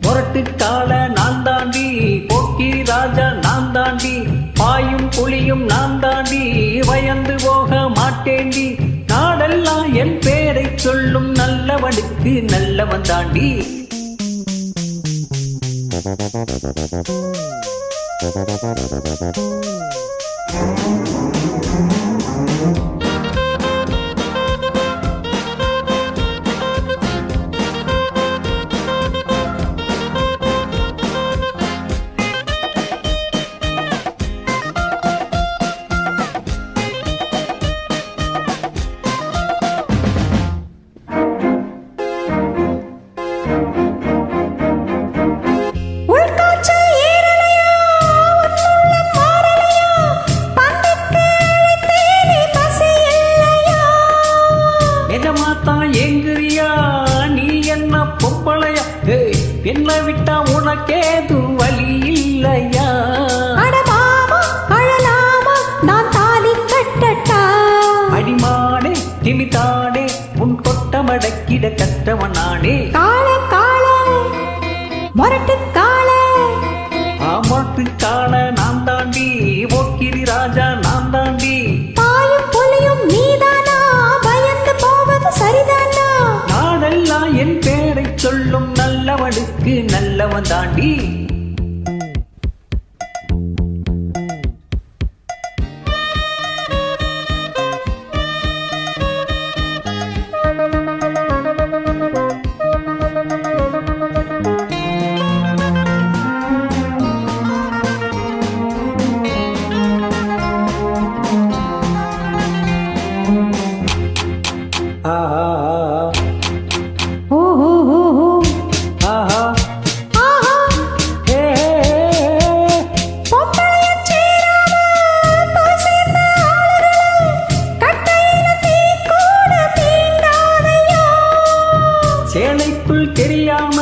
முரட்டுக்கால நான் தாண்டி, போக்கிரி ராஜா நான் தாண்டி, பாயும் புலியும் நான் தாண்டி, பயந்து போக மாட்டேண்டி, நாடெல்லாம் என் பேரை சொல்லும் நல்லவனுக்கு நல்லவன் தாண்டி. என்ன விட்டா உனக்கேது வழி இல்லையா? நான் தாலி கட்டட்டா? அடிமானே திமிதானே உன் கொட்டமடக்கிட கட்டவன் நானே. கால கால மொரட்டு கால, மொரட்டு கால நான் தாண்டி, போக்கிரி ராஜா நான் தாண்டி, பாயும் புலியும் நீதானா, பயந்து போவது சரிதானா? நாடெல்லாம் என் பேரை சொல்லும் நல்லவனுக்கு நல்லவன் தாண்டி. சேலைக்குள் தெரியாம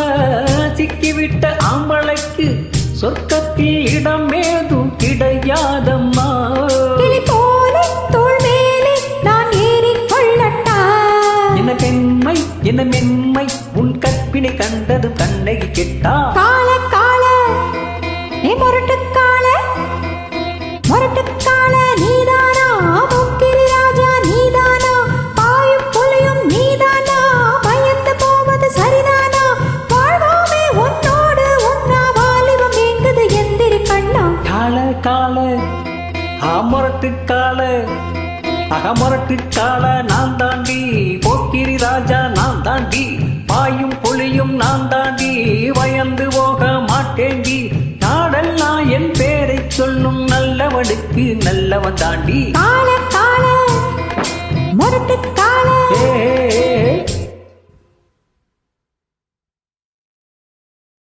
சிக்கிவிட்ட ஆம்பளைக்கு சொர்க்கத்தில் இடம் ஏதும் கிடையாதம்மா. கிளி போல தோள் மேலே நான் ஏறிக்கொள்ளட்டா? என்ன பெண்மை என்ன மென்மை உன் கற்பினை கண்டது கண்ணகி கெட்டா? கால கால நீ மொரட்டு கால, மொரட்டு கால நீதானா, போக்கிரி ராஜா நீதானா, பாயும் புலியும் நீதானா, பயந்து போவது சரிதானா? வாழ்வோமே உன்னோடு உன்னா, வாலிபம் எங்குது எந்திரி கண்ணா. கால கால முரட்டு கால, முரட்டு கால நான் தாண்டி, போக்கிரி ராஜா நான் தாண்டி, பாயும் புலியும் நான் தாண்டி, பயந்து போக மாட்டேண்டி, நாடெல்லாம் என் பேரை சொல்லும் நல்லவனுக்கு நல்லவன் தாண்டி. கால